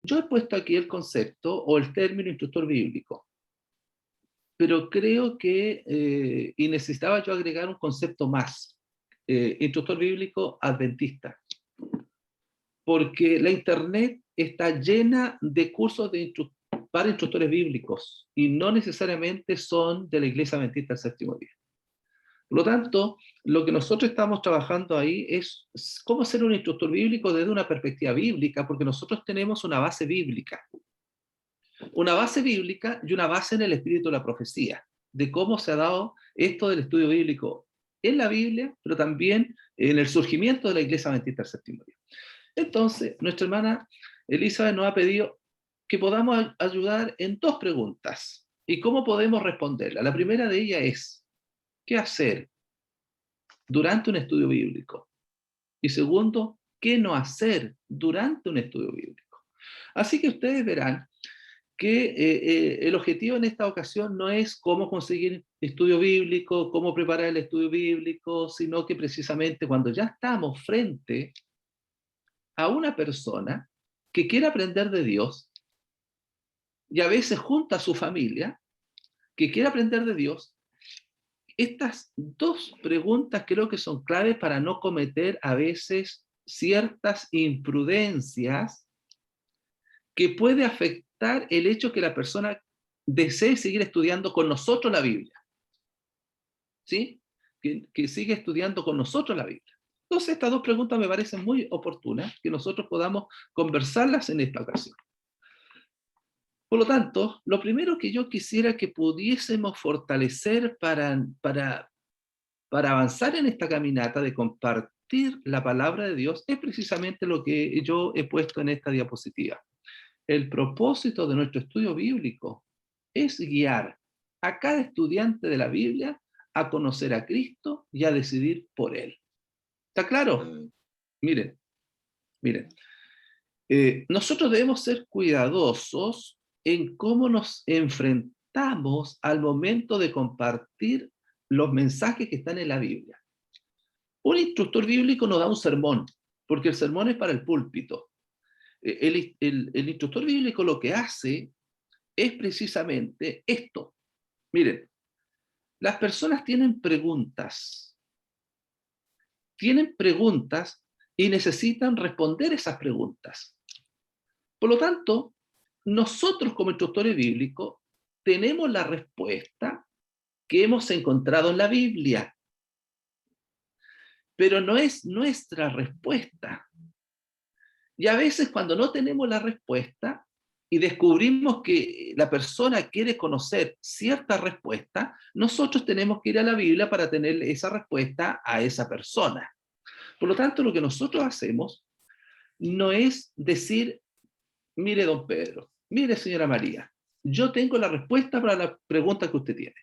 Yo he puesto aquí el concepto o el término instructor bíblico, pero creo que, y necesitaba yo agregar un concepto más, instructor bíblico adventista, porque la Internet está llena de cursos para instructores bíblicos y no necesariamente son de la Iglesia Adventista del Séptimo Día. Por lo tanto, lo que nosotros estamos trabajando ahí es cómo ser un instructor bíblico desde una perspectiva bíblica, porque nosotros tenemos una base bíblica y una base en el espíritu de la profecía, de cómo se ha dado esto del estudio bíblico en la Biblia, pero también en el surgimiento de la Iglesia Adventista del Séptimo Día. Entonces, nuestra hermana Elizabeth nos ha pedido que podamos ayudar en dos preguntas. ¿Y cómo podemos responderla? La primera de ellas es, ¿qué hacer durante un estudio bíblico? Y segundo, ¿qué no hacer durante un estudio bíblico? Así que ustedes verán que el objetivo en esta ocasión no es cómo conseguir estudio bíblico, cómo preparar el estudio bíblico, sino que precisamente cuando ya estamos frente a una persona que quiere aprender de Dios, y a veces junto a su familia, que quiere aprender de Dios, estas dos preguntas creo que son claves para no cometer a veces ciertas imprudencias que puede afectar el hecho que la persona desee seguir estudiando con nosotros la Biblia. ¿Sí? Que sigue estudiando con nosotros la Biblia. Entonces, estas dos preguntas me parecen muy oportunas que nosotros podamos conversarlas en esta ocasión. Por lo tanto, lo primero que yo quisiera que pudiésemos fortalecer para avanzar en esta caminata de compartir la palabra de Dios es precisamente lo que yo he puesto en esta diapositiva. El propósito de nuestro estudio bíblico es guiar a cada estudiante de la Biblia a conocer a Cristo y a decidir por Él. ¿Está claro? Miren, miren. Nosotros debemos ser cuidadosos en cómo nos enfrentamos al momento de compartir los mensajes que están en la Biblia. Un instructor bíblico no da un sermón, porque el sermón es para el púlpito. El instructor bíblico lo que hace es precisamente esto. Miren, las personas tienen preguntas y necesitan responder esas preguntas. Por lo tanto, nosotros como instructores bíblicos tenemos la respuesta que hemos encontrado en la Biblia, pero no es nuestra respuesta. Y a veces cuando no tenemos la respuesta y descubrimos que la persona quiere conocer cierta respuesta, nosotros tenemos que ir a la Biblia para tener esa respuesta a esa persona. Por lo tanto, lo que nosotros hacemos no es decir, mire don Pedro, mire señora María, yo tengo la respuesta para la pregunta que usted tiene.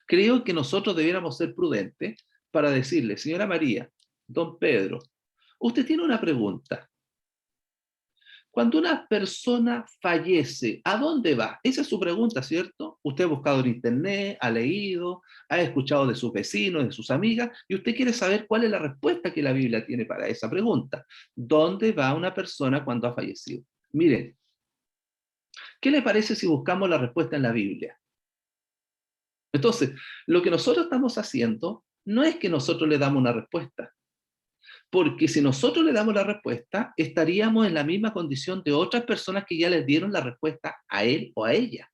Creo que nosotros debiéramos ser prudentes para decirle, señora María, don Pedro, usted tiene una pregunta. Cuando una persona fallece, ¿a dónde va? Esa es su pregunta, ¿cierto? Usted ha buscado en internet, ha leído, ha escuchado de sus vecinos, de sus amigas, y usted quiere saber cuál es la respuesta que la Biblia tiene para esa pregunta. ¿Dónde va una persona cuando ha fallecido? Miren, ¿qué le parece si buscamos la respuesta en la Biblia? Entonces, lo que nosotros estamos haciendo no es que nosotros le damos una respuesta, porque si nosotros le damos la respuesta, estaríamos en la misma condición de otras personas que ya les dieron la respuesta a él o a ella.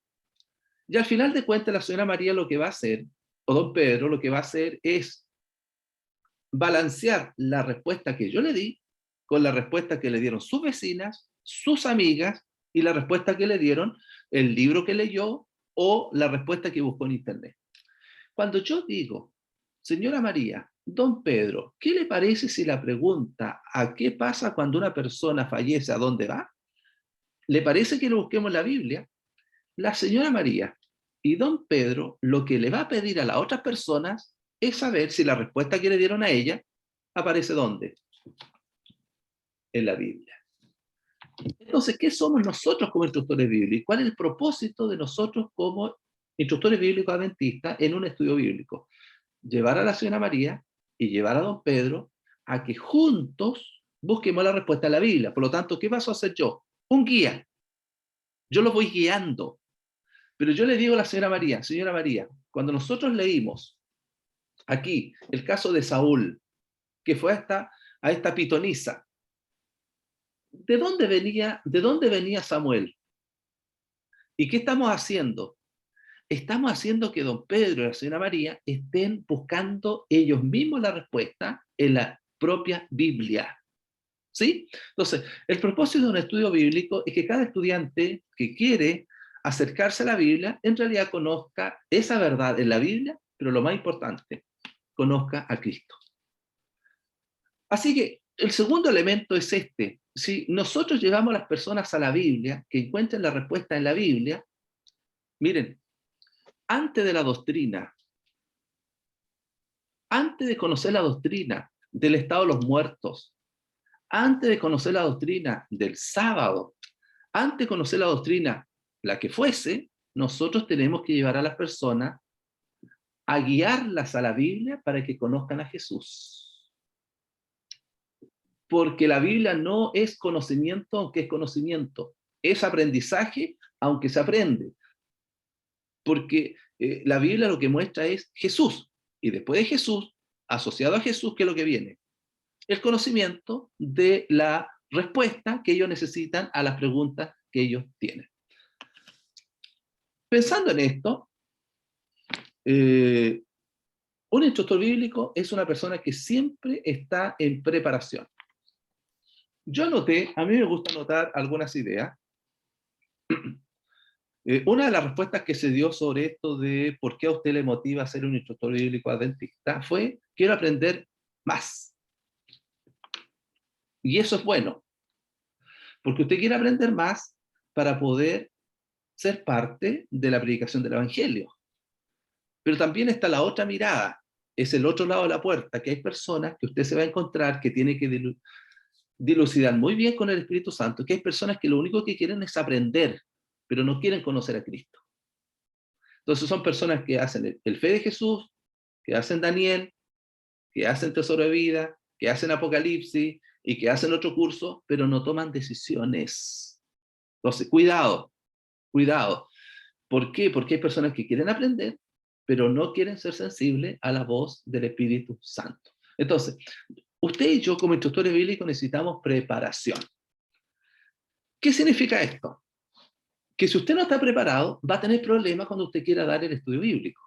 Y al final de cuentas, la señora María lo que va a hacer, o don Pedro lo que va a hacer es balancear la respuesta que yo le di con la respuesta que le dieron sus vecinas, sus amigas, y la respuesta que le dieron el libro que leyó o la respuesta que buscó en internet. Cuando yo digo, señora María, don Pedro, ¿qué le parece si la pregunta a qué pasa cuando una persona fallece, a dónde va? ¿Le parece que lo busquemos en la Biblia? La señora María y don Pedro lo que le va a pedir a las otras personas es saber si la respuesta que le dieron a ella aparece ¿dónde? En la Biblia. Entonces, ¿qué somos nosotros como instructores bíblicos? ¿Cuál es el propósito de nosotros como instructores bíblicos adventistas en un estudio bíblico? Llevar a la señora María y llevar a don Pedro a que juntos busquemos la respuesta a la Biblia. Por lo tanto, ¿qué paso a hacer yo? un guía. Yo los voy guiando. Pero yo le digo a la señora María, cuando nosotros leímos aquí el caso de Saúl, que fue a esta pitonisa, ¿de dónde venía Samuel? ¿Y qué estamos haciendo? Estamos haciendo que don Pedro y la señora María estén buscando ellos mismos la respuesta en la propia Biblia. ¿Sí? Entonces, el propósito de un estudio bíblico es que cada estudiante que quiere acercarse a la Biblia, en realidad conozca esa verdad en la Biblia, pero lo más importante, conozca a Cristo. Así que el segundo elemento es este. Si nosotros llevamos a las personas a la Biblia, que encuentren la respuesta en la Biblia, miren, antes de la doctrina, antes de conocer la doctrina del estado de los muertos, antes de conocer la doctrina del sábado, antes de conocer la doctrina, la que fuese, nosotros tenemos que llevar a las personas a guiarlas a la Biblia para que conozcan a Jesús. Porque la Biblia no es conocimiento, aunque es conocimiento. Es aprendizaje, aunque se aprende. Porque la Biblia lo que muestra es Jesús. Y después de Jesús, asociado a Jesús, ¿qué es lo que viene? El conocimiento de la respuesta que ellos necesitan a las preguntas que ellos tienen. Pensando en esto, un instructor bíblico es una persona que siempre está en preparación. Yo anoté, a mí me gusta anotar algunas ideas. Una de las respuestas que se dio sobre esto de por qué a usted le motiva a ser un instructor bíblico adventista fue, quiero aprender más. Y eso es bueno, porque usted quiere aprender más para poder ser parte de la predicación del Evangelio. Pero también está la otra mirada, es el otro lado de la puerta, que hay personas que usted se va a encontrar que tiene que dilucidar muy bien con el Espíritu Santo, que hay personas que lo único que quieren es aprender, pero no quieren conocer a Cristo. Entonces son personas que hacen el fe de Jesús, que hacen Daniel, que hacen Tesoro de Vida, que hacen Apocalipsis y que hacen otro curso, pero no toman decisiones. Entonces, cuidado, cuidado. ¿Por qué? Porque hay personas que quieren aprender, pero no quieren ser sensibles a la voz del Espíritu Santo. Entonces, usted y yo como instructores bíblicos necesitamos preparación. ¿Qué significa esto? Que si usted no está preparado, va a tener problemas cuando usted quiera dar el estudio bíblico.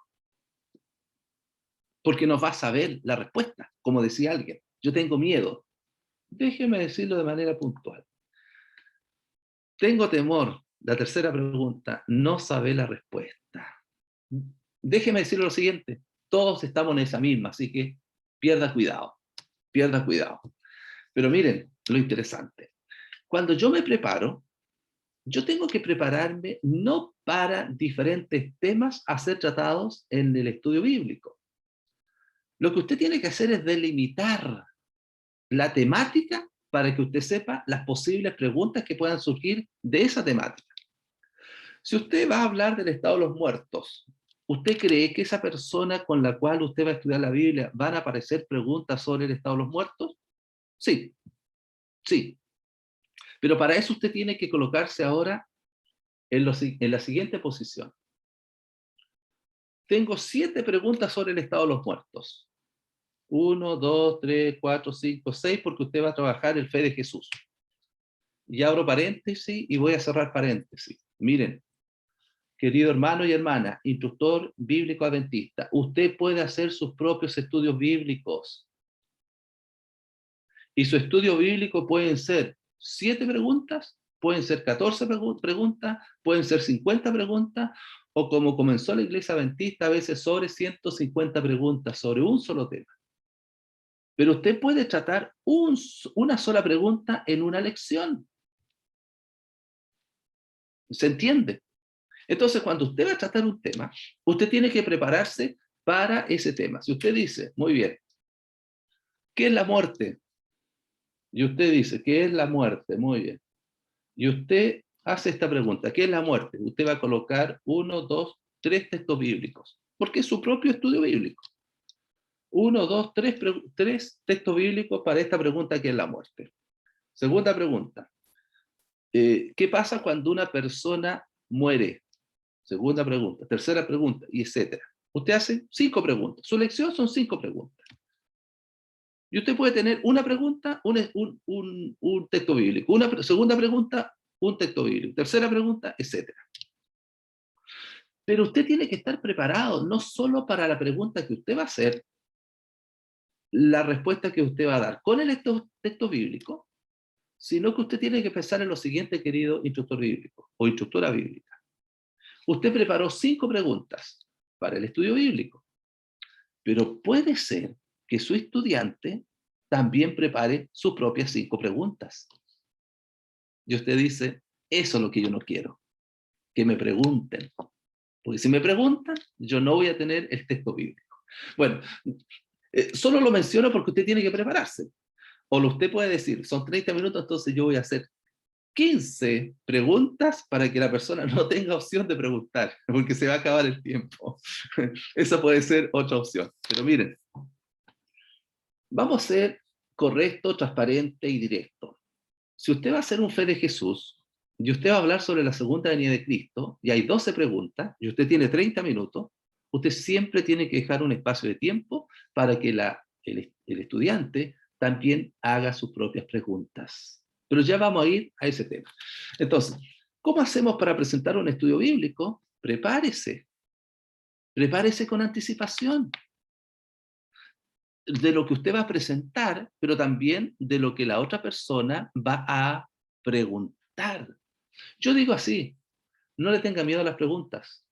Porque no va a saber la respuesta, como decía alguien. Yo tengo miedo. Déjeme decirlo de manera puntual. Tengo temor. La tercera pregunta, no sabe la respuesta. Déjeme decirle lo siguiente, todos estamos en esa misma, así que pierda cuidado, pierda cuidado. Pero miren lo interesante. Cuando yo me preparo, yo tengo que prepararme no para diferentes temas a ser tratados en el estudio bíblico. Lo que usted tiene que hacer es delimitar la temática para que usted sepa las posibles preguntas que puedan surgir de esa temática. Si usted va a hablar del estado de los muertos, ¿usted cree que esa persona con la cual usted va a estudiar la Biblia van a aparecer preguntas sobre el estado de los muertos? Sí, sí. Pero para eso usted tiene que colocarse ahora en la siguiente posición. Tengo 7 preguntas sobre el estado de los muertos. 1, 2, 3, 4, 5, 6, porque usted va a trabajar el fe de Jesús. Y abro paréntesis y voy a cerrar paréntesis. Miren, querido hermano y hermana, instructor bíblico adventista, usted puede hacer sus propios estudios bíblicos. Y su estudio bíblico pueden ser 7 preguntas, pueden ser 14 preguntas, pueden ser 50 preguntas, o como comenzó la iglesia adventista, a veces sobre 150 preguntas sobre un solo tema. Pero usted puede tratar una sola pregunta en una lección. ¿Se entiende? Entonces, cuando usted va a tratar un tema, usted tiene que prepararse para ese tema. Si usted dice, muy bien, ¿qué es la muerte? Y usted dice, ¿qué es la muerte? Muy bien. Y usted hace esta pregunta, ¿qué es la muerte? Usted va a colocar 1, 2, 3 textos bíblicos, porque es su propio estudio bíblico. 1, 2, 3 textos bíblicos para esta pregunta, ¿qué es la muerte? Segunda pregunta, ¿Qué pasa cuando una persona muere? Segunda pregunta, tercera pregunta, y etcétera. Usted hace 5 preguntas. Su lección son 5 preguntas. Y usted puede tener una pregunta, un texto bíblico. Una segunda pregunta, un texto bíblico. Tercera pregunta, etcétera. Pero usted tiene que estar preparado, no solo para la pregunta que usted va a hacer, la respuesta que usted va a dar con el texto bíblico, sino que usted tiene que pensar en lo siguiente, querido instructor bíblico o instructora bíblica. Usted preparó 5 preguntas para el estudio bíblico, pero puede ser que su estudiante también prepare sus propias 5 preguntas. Y usted dice, eso es lo que yo no quiero, que me pregunten. Porque si me preguntan, yo no voy a tener el texto bíblico. Bueno, solo lo menciono porque usted tiene que prepararse. O usted puede decir, son 30 minutos, entonces yo voy a hacer 15 preguntas para que la persona no tenga opción de preguntar, porque se va a acabar el tiempo. Esa puede ser otra opción. Pero miren, vamos a ser correcto, transparente y directo. Si usted va a hacer un fe de Jesús, y usted va a hablar sobre la segunda venida de Cristo, y hay 12 preguntas, y usted tiene 30 minutos, usted siempre tiene que dejar un espacio de tiempo para que el estudiante también haga sus propias preguntas. Pero ya vamos a ir a ese tema. Entonces, ¿cómo hacemos para presentar un estudio bíblico? Prepárese. Prepárese con anticipación de lo que usted va a presentar, pero también de lo que la otra persona va a preguntar. Yo digo así, no le tenga miedo a las preguntas,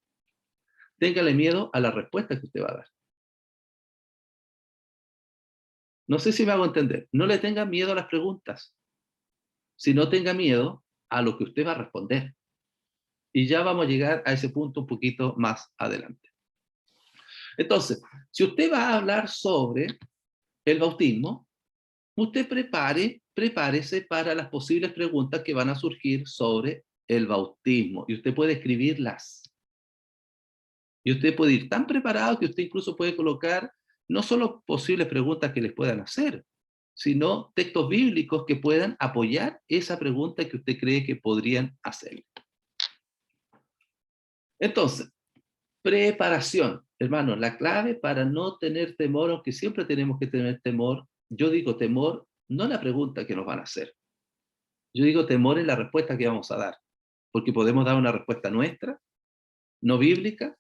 téngale miedo a la respuesta que usted va a dar. No sé si me hago entender, no le tenga miedo a las preguntas, sino tenga miedo a lo que usted va a responder. Y ya vamos a llegar a ese punto un poquito más adelante. Entonces, si usted va a hablar sobre el bautismo, usted prepárese para las posibles preguntas que van a surgir sobre el bautismo. Y usted puede escribirlas. Y usted puede ir tan preparado que usted incluso puede colocar no solo posibles preguntas que les puedan hacer, sino textos bíblicos que puedan apoyar esa pregunta que usted cree que podrían hacer. Entonces, preparación. Hermano, la clave para no tener temor, aunque siempre tenemos que tener temor, yo digo temor, no en la pregunta que nos van a hacer. Yo digo temor en la respuesta que vamos a dar, porque podemos dar una respuesta nuestra, no bíblica,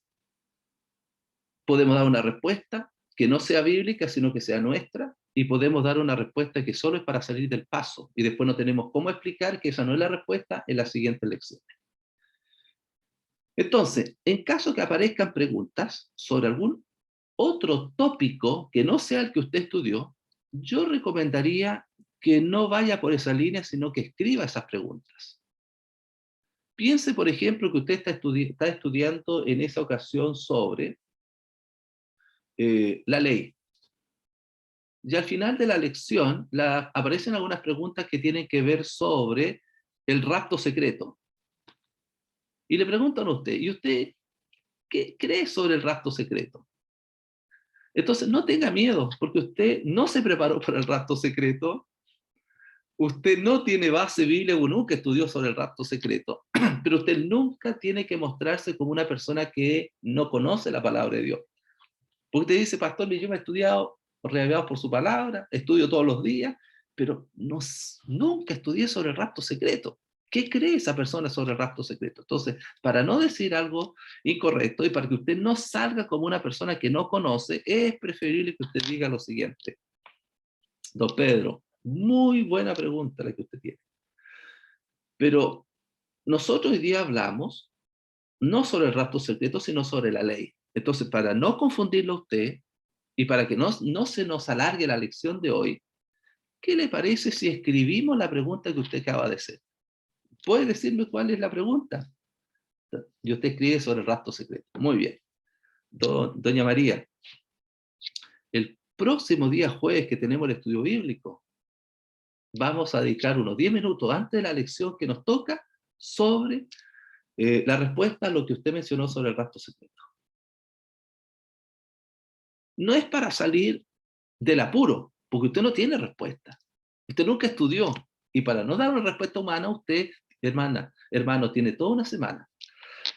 podemos dar una respuesta que no sea bíblica, sino que sea nuestra, y podemos dar una respuesta que solo es para salir del paso, y después no tenemos cómo explicar que esa no es la respuesta en la siguiente lección. Entonces, en caso que aparezcan preguntas sobre algún otro tópico que no sea el que usted estudió, yo recomendaría que no vaya por esa línea, sino que escriba esas preguntas. Piense, por ejemplo, que usted está estudiando en esa ocasión sobre la ley. Y al final de la lección aparecen algunas preguntas que tienen que ver sobre el rapto secreto. Y le preguntan a usted, ¿y usted qué cree sobre el rapto secreto? Entonces, no tenga miedo, porque usted no se preparó para el rapto secreto, usted no tiene base bíblica o nunca estudió sobre el rapto secreto, pero usted nunca tiene que mostrarse como una persona que no conoce la palabra de Dios. Porque usted dice, pastor, yo me he estudiado, reavivados por su palabra, estudio todos los días, pero nunca estudié sobre el rapto secreto. ¿Qué cree esa persona sobre el rapto secreto? Entonces, para no decir algo incorrecto y para que usted no salga como una persona que no conoce, es preferible que usted diga lo siguiente. Don Pedro, muy buena pregunta la que usted tiene. Pero nosotros hoy día hablamos no sobre el rapto secreto, sino sobre la ley. Entonces, para no confundirlo a usted y para que no se nos alargue la lección de hoy, ¿qué le parece si escribimos la pregunta que usted acaba de hacer? ¿Puede decirme cuál es la pregunta? Y usted escribe sobre el rapto secreto. Muy bien. Doña María, el próximo día jueves que tenemos el estudio bíblico, vamos a dedicar unos 10 minutos antes de la lección que nos toca sobre la respuesta a lo que usted mencionó sobre el rapto secreto. No es para salir del apuro, porque usted no tiene respuesta. Usted nunca estudió. Y para no dar una respuesta humana, usted hermano, tiene toda una semana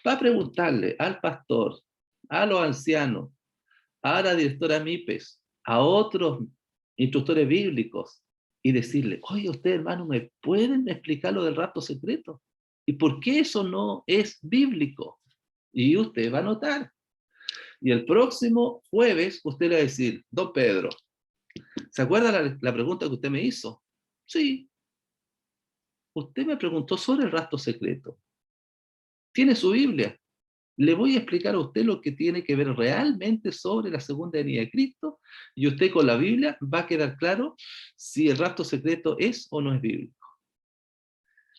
para preguntarle al pastor, a los ancianos, a la directora MIPES, a otros instructores bíblicos, y decirle, oye, usted, hermano, ¿me pueden explicar lo del rapto secreto? ¿Y por qué eso no es bíblico? Y usted va a notar. Y el próximo jueves usted le va a decir, don Pedro, ¿se acuerda la pregunta que usted me hizo? Sí, usted me preguntó sobre el rapto secreto. ¿Tiene su Biblia? Le voy a explicar a usted lo que tiene que ver realmente sobre la segunda venida de Cristo, y usted con la Biblia va a quedar claro si el rapto secreto es o no es bíblico.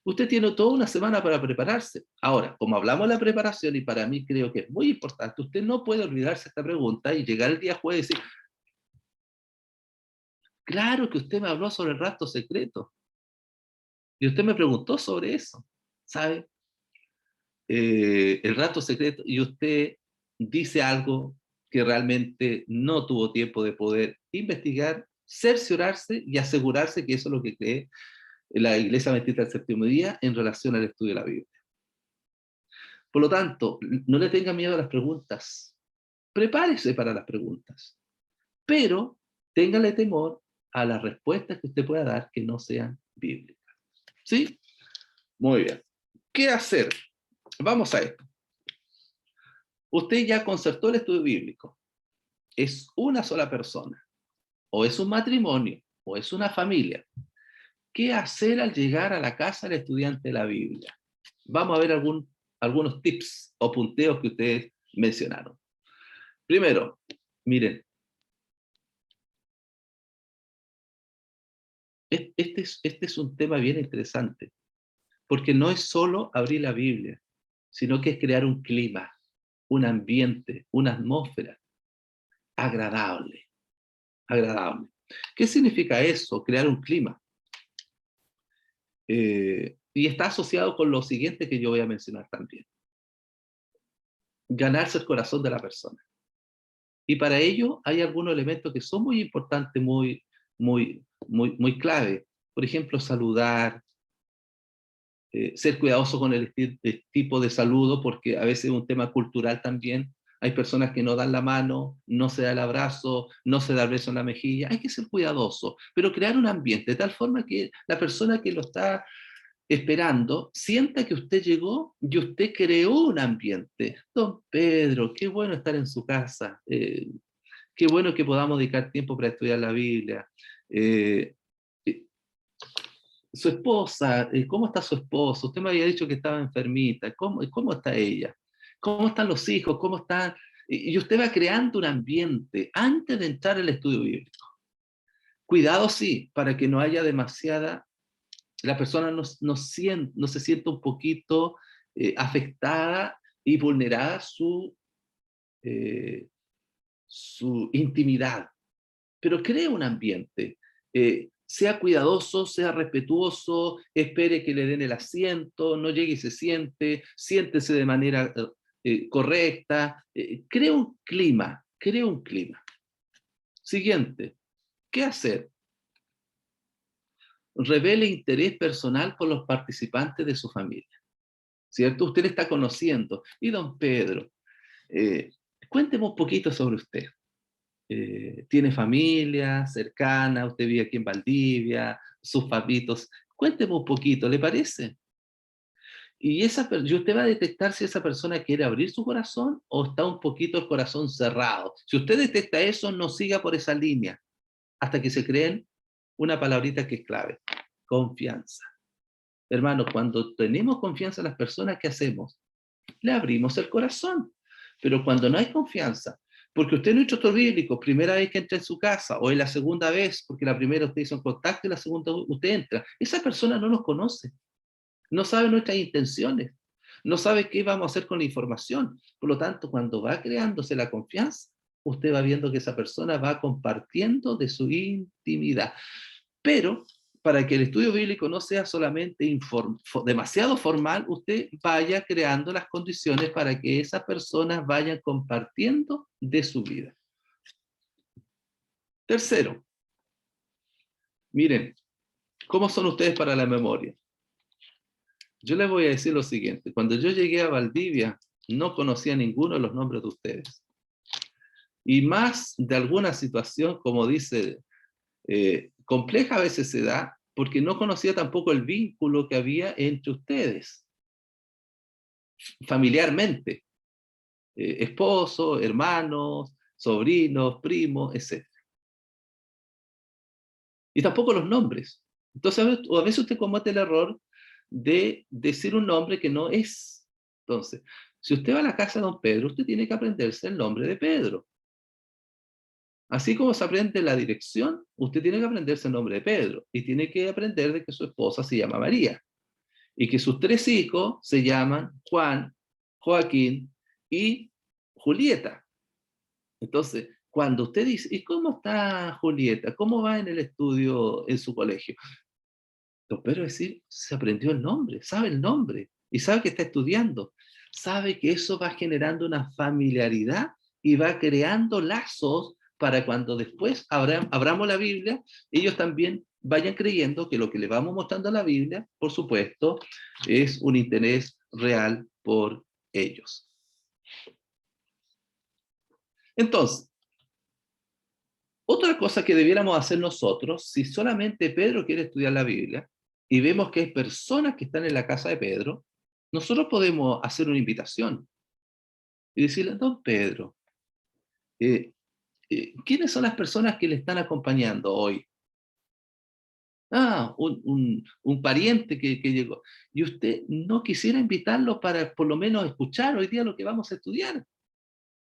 Usted tiene toda una semana para prepararse. Ahora, como hablamos de la preparación, y para mí creo que es muy importante, usted no puede olvidarse esta pregunta y llegar el día jueves y decir, claro que usted me habló sobre el rapto secreto, y usted me preguntó sobre eso, ¿sabe? El rapto secreto, y usted dice algo que realmente no tuvo tiempo de poder investigar, cerciorarse y asegurarse que eso es lo que cree la Iglesia Adventista del Séptimo Día en relación al estudio de la Biblia. Por lo tanto, no le tenga miedo a las preguntas, prepárese para las preguntas, pero téngale temor a las respuestas que usted pueda dar que no sean bíblicas. ¿Sí? Muy bien. ¿Qué hacer? Vamos a esto. Usted ya concertó el estudio bíblico. Es una sola persona, o es un matrimonio, o es una familia. ¿Qué hacer al llegar a la casa del estudiante de la Biblia? Vamos a ver algunos tips o punteos que ustedes mencionaron. Primero, miren, este es un tema bien interesante, porque no es solo abrir la Biblia, sino que es crear un clima, un ambiente, una atmósfera agradable, agradable. ¿Qué significa eso? Crear un clima. Y está asociado con lo siguiente que yo voy a mencionar también. Ganarse el corazón de la persona. Y para ello hay algunos elementos que son muy importantes, muy clave. Por ejemplo, saludar, ser cuidadoso con el tipo de saludo, porque a veces es un tema cultural también. Hay personas que no dan la mano, no se da el abrazo, no se da el beso en la mejilla. Hay que ser cuidadoso, pero crear un ambiente de tal forma que la persona que lo está esperando sienta que usted llegó y usted creó un ambiente. Don Pedro, qué bueno estar en su casa. Qué bueno que podamos dedicar tiempo para estudiar la Biblia. Eh, eh, Su esposa, ¿cómo está su esposo? Usted me había dicho que estaba enfermita. ¿Cómo está ella? ¿Cómo están los hijos? ¿Cómo está? Y usted va creando un ambiente antes de entrar al estudio bíblico. Cuidado, sí, para que no haya demasiada, la persona no se sienta un poquito afectada y vulnerada eh, su intimidad. Pero cree un ambiente. Sea cuidadoso, sea respetuoso, espere que le den el asiento, no llegue y se siéntese de manera correcta. Cree un clima. Siguiente, ¿qué hacer? Revele interés personal por los participantes de su familia, ¿cierto? Usted le está conociendo. Y don Pedro, cuénteme un poquito sobre usted. ¿Tiene familia cercana? ¿Usted vive aquí en Valdivia? ¿Sus papitos? Cuénteme un poquito, ¿le parece? Y usted va a detectar si esa persona quiere abrir su corazón o está un poquito el corazón cerrado. Si usted detecta eso, no siga por esa línea hasta que se creen una palabrita que es clave: confianza. Hermano, cuando tenemos confianza en las personas, ¿qué hacemos? Le abrimos el corazón. Pero cuando no hay confianza, porque usted no es instructor bíblico, primera vez que entra en su casa, o es la segunda vez, porque la primera usted hizo un contacto y la segunda usted entra, esa persona no nos conoce, no sabe nuestras intenciones, no sabe qué vamos a hacer con la información. Por lo tanto, cuando va creándose la confianza, usted va viendo que esa persona va compartiendo de su intimidad. Pero para que el estudio bíblico no sea solamente demasiado formal, usted vaya creando las condiciones para que esas personas vayan compartiendo de su vida. Tercero, miren, ¿cómo son ustedes para la memoria? Yo les voy a decir lo siguiente. Cuando yo llegué a Valdivia, no conocía ninguno de los nombres de ustedes. Y más de alguna situación, como dice, compleja a veces se da, porque no conocía tampoco el vínculo que había entre ustedes, familiarmente. Esposos, hermanos, sobrinos, primos, etc. Y tampoco los nombres. Entonces, a veces usted comete el error de decir un nombre que no es. Entonces, si usted va a la casa de don Pedro, usted tiene que aprenderse el nombre de Pedro. Así como se aprende la dirección, usted tiene que aprenderse el nombre de Pedro. Y tiene que aprender de que su esposa se llama María. Y que sus 3 hijos se llaman Juan, Joaquín y Julieta. Entonces, cuando usted dice, ¿y cómo está Julieta? ¿Cómo va en el estudio en su colegio? Don Pedro decir, se aprendió el nombre, sabe el nombre y sabe que está estudiando. Sabe que eso va generando una familiaridad y va creando lazos para cuando después abramos la Biblia, ellos también vayan creyendo que lo que le vamos mostrando a la Biblia, por supuesto, es un interés real por ellos. Entonces, otra cosa que debiéramos hacer nosotros, si solamente Pedro quiere estudiar la Biblia y vemos que hay personas que están en la casa de Pedro, nosotros podemos hacer una invitación y decirle, don Pedro, ¿quiénes son las personas que le están acompañando hoy? Ah, un pariente que llegó. Y usted no quisiera invitarlo para por lo menos escuchar hoy día lo que vamos a estudiar.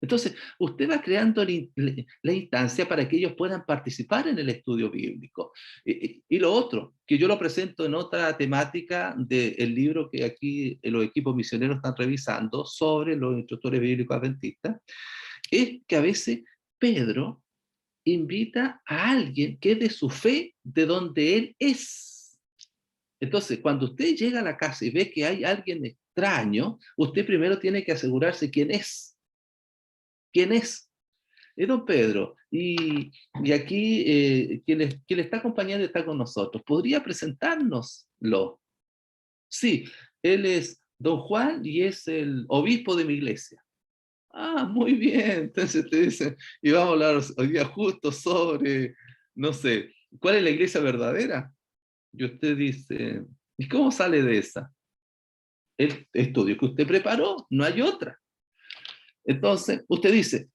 Entonces, usted va creando la instancia para que ellos puedan participar en el estudio bíblico. Y lo otro, que yo lo presento en otra temática del libro que aquí los equipos misioneros están revisando sobre los instructores bíblicos adventistas, es que a veces Pedro invita a alguien que es de su fe, de donde él es. Entonces, cuando usted llega a la casa y ve que hay alguien extraño, usted primero tiene que asegurarse quién es. ¿Quién es? Es don Pedro. Y aquí quien le está acompañando está con nosotros. ¿Podría presentárnoslo? Sí, él es don Juan y es el obispo de mi iglesia. Ah, muy bien. Entonces te dicen, y vamos a hablar hoy día justo sobre, no sé, ¿cuál es la iglesia verdadera? Y usted dice, ¿y cómo sale de esa? El estudio que usted preparó, no hay otra. Entonces, usted dice,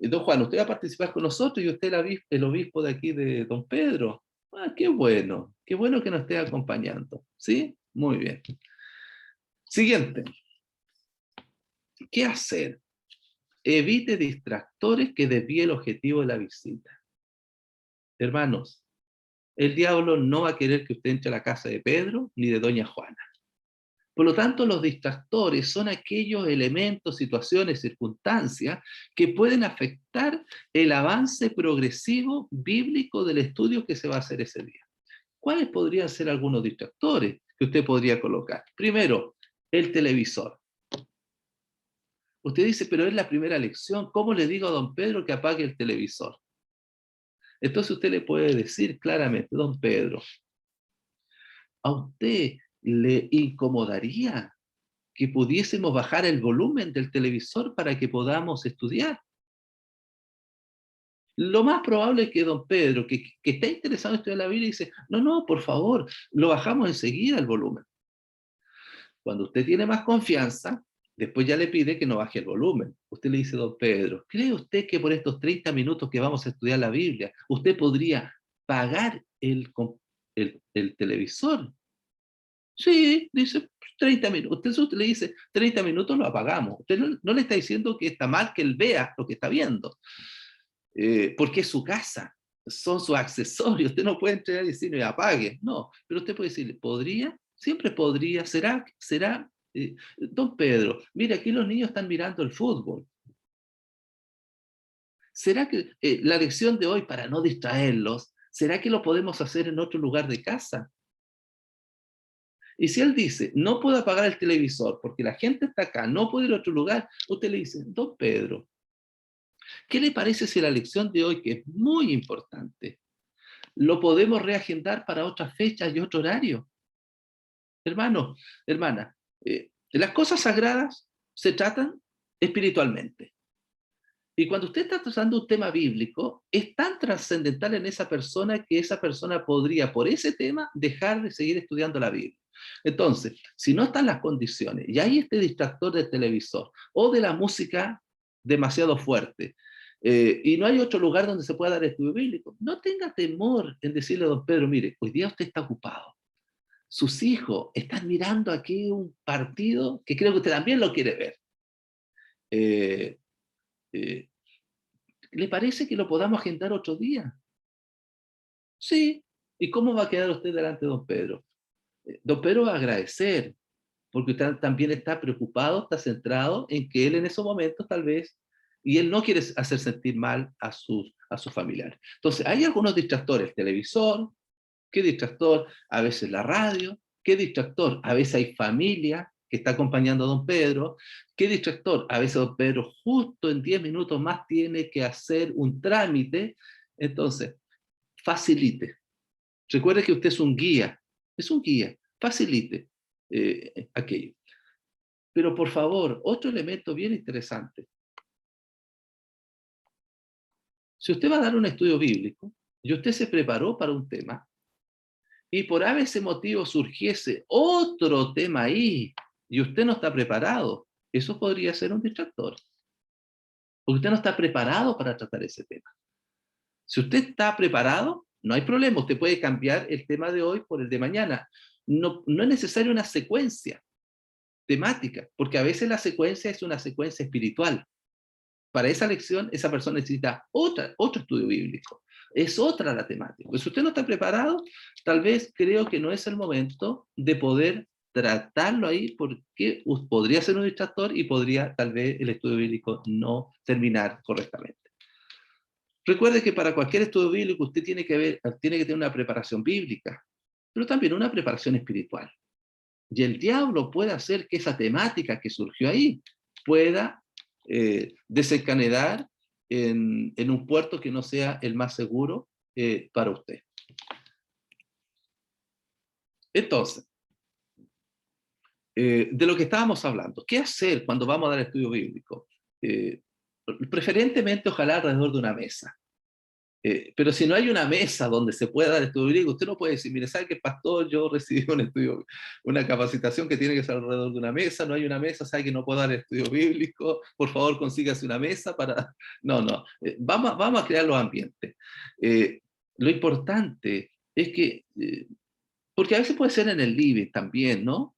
don Juan, usted va a participar con nosotros y usted es el obispo de aquí de don Pedro. Ah, qué bueno que nos esté acompañando. ¿Sí? Muy bien. Siguiente, ¿qué hacer? Evite distractores que desvíen el objetivo de la visita. Hermanos, el diablo no va a querer que usted entre a la casa de Pedro ni de doña Juana. Por lo tanto, los distractores son aquellos elementos, situaciones, circunstancias que pueden afectar el avance progresivo bíblico del estudio que se va a hacer ese día. ¿Cuáles podrían ser algunos distractores que usted podría colocar? Primero, el televisor. Usted dice, pero es la primera lección, ¿cómo le digo a don Pedro que apague el televisor? Entonces usted le puede decir claramente, don Pedro, ¿a usted le incomodaría que pudiésemos bajar el volumen del televisor para que podamos estudiar? Lo más probable es que don Pedro, que está interesado en estudiar la Biblia, dice, no, no, por favor, lo bajamos enseguida el volumen. Cuando usted tiene más confianza, después ya le pide que no baje el volumen. Usted le dice, don Pedro, ¿cree usted que por estos 30 minutos que vamos a estudiar la Biblia, usted podría pagar el televisor? Sí, dice 30 minutos. Usted le dice 30 minutos, lo apagamos. Usted no le está diciendo que está mal que él vea lo que está viendo, porque es su casa, son sus accesorios. Usted no puede entrar y decirle apague. No, pero usted puede decirle, ¿podría? Siempre podría. ¿Será? Don Pedro, mire, aquí los niños están mirando el fútbol. ¿Será que la lección de hoy, para no distraerlos, será que lo podemos hacer en otro lugar de casa? Y si él dice, no puedo apagar el televisor porque la gente está acá, no puedo ir a otro lugar, usted le dice, don Pedro, ¿qué le parece si la lección de hoy, que es muy importante, lo podemos reagendar para otra fecha y otro horario? Hermano, hermana, las cosas sagradas se tratan espiritualmente. Y cuando usted está tratando un tema bíblico, es tan trascendental en esa persona que esa persona podría, por ese tema, dejar de seguir estudiando la Biblia. Entonces, si no están las condiciones, y hay este distractor del televisor o de la música demasiado fuerte, y no hay otro lugar donde se pueda dar estudio bíblico, no tenga temor en decirle a don Pedro, mire, hoy día usted está ocupado. Sus hijos están mirando aquí un partido que creo que usted también lo quiere ver. Eh, eh, ¿Le parece que lo podamos agendar otro día? Sí. ¿Y cómo va a quedar usted delante de don Pedro? Don Pedro va a agradecer, porque usted también está preocupado, está centrado en que él en esos momentos tal vez, y él no quiere hacer sentir mal a sus familiares. Entonces, hay algunos distractores, el televisor, ¿qué distractor? A veces la radio, ¿qué distractor? A veces hay familia que está acompañando a don Pedro, ¿qué distractor? A veces don Pedro justo en 10 minutos más tiene que hacer un trámite, entonces, facilite. Recuerde que usted es un guía, facilite aquello. Pero por favor, otro elemento bien interesante. Si usted va a dar un estudio bíblico y usted se preparó para un tema, y por ese motivo surgiese otro tema ahí, y usted no está preparado, eso podría ser un distractor. Porque usted no está preparado para tratar ese tema. Si usted está preparado, no hay problema, usted puede cambiar el tema de hoy por el de mañana. No, no es necesaria una secuencia temática, porque a veces la secuencia es una secuencia espiritual. Para esa lección, esa persona necesita otro estudio bíblico. Es otra la temática. Pues si usted no está preparado, tal vez creo que no es el momento de poder tratarlo ahí, porque podría ser un distractor y podría tal vez el estudio bíblico no terminar correctamente. Recuerde que para cualquier estudio bíblico usted tiene que tener una preparación bíblica, pero también una preparación espiritual. Y el diablo puede hacer que esa temática que surgió ahí pueda desencadenar en un puerto que no sea el más seguro para usted. Entonces, de lo que estábamos hablando, ¿qué hacer cuando vamos a dar estudio bíblico? Preferentemente, ojalá alrededor de una mesa. Pero si no hay una mesa donde se pueda dar estudio bíblico, usted no puede decir, mire, ¿sabe qué, pastor? Yo recibí un estudio, una capacitación que tiene que ser alrededor de una mesa, no hay una mesa, ¿sabe que no puedo dar estudio bíblico? Por favor, consígase una mesa para... No, no, vamos a crear los ambientes. Lo importante es que, porque a veces puede ser en el living también, ¿no?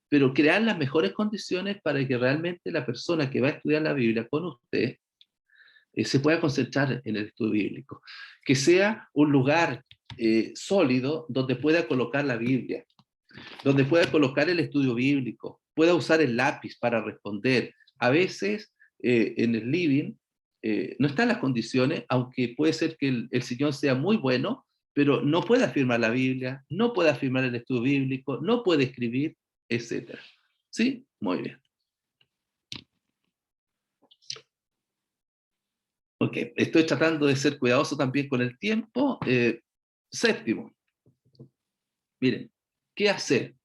Pero crear las mejores condiciones para que realmente la persona que va a estudiar la Biblia con usted se pueda concentrar en el estudio bíblico. Que sea un lugar sólido donde pueda colocar la Biblia, donde pueda colocar el estudio bíblico, pueda usar el lápiz para responder. A veces en el living no están las condiciones, aunque puede ser que el sillón sea muy bueno, pero no puede afirmar la Biblia, no puede afirmar el estudio bíblico, no puede escribir, etc. ¿Sí? Muy bien. Ok, estoy tratando de ser cuidadoso también con el tiempo. Séptimo, miren, ¿qué hacer?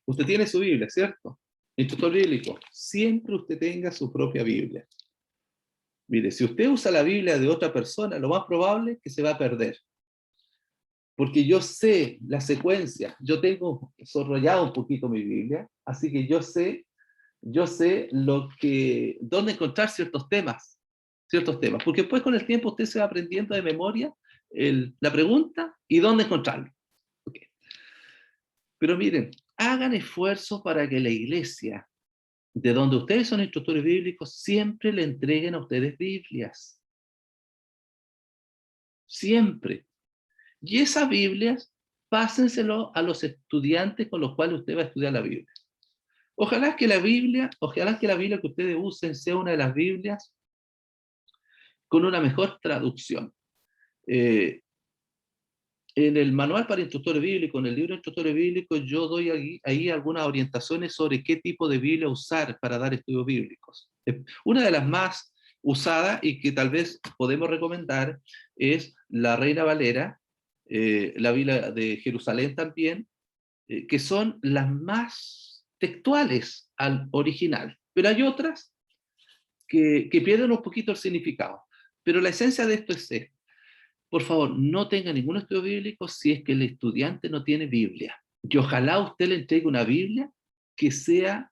Usted tiene su Biblia, ¿cierto? Instructor bíblico, siempre usted tenga su propia Biblia. Mire, si usted usa la Biblia de otra persona, lo más probable es que se va a perder. Porque yo sé la secuencia, yo tengo desarrollado un poquito mi Biblia, así que yo sé dónde encontrar ciertos temas, porque después con el tiempo usted se va aprendiendo de memoria la pregunta y dónde encontrarlo. Okay. Pero miren, hagan esfuerzo para que la iglesia, de donde ustedes son instructores bíblicos, siempre le entreguen a ustedes Biblias. Siempre. Y esas Biblias, pásenselo a los estudiantes con los cuales usted va a estudiar la Biblia. Ojalá que la Biblia que ustedes usen sea una de las Biblias con una mejor traducción. En el manual para instructores bíblicos, en el libro de instructores bíblicos, yo doy ahí algunas orientaciones sobre qué tipo de Biblia usar para dar estudios bíblicos. Una de las más usadas y que tal vez podemos recomendar es la Reina Valera, la Biblia de Jerusalén también, que son las más textuales al original, pero hay otras que pierden un poquito el significado. Pero la esencia de esto es esto. Por favor, no tenga ningún estudio bíblico si es que el estudiante no tiene Biblia. Y ojalá usted le entregue una Biblia que sea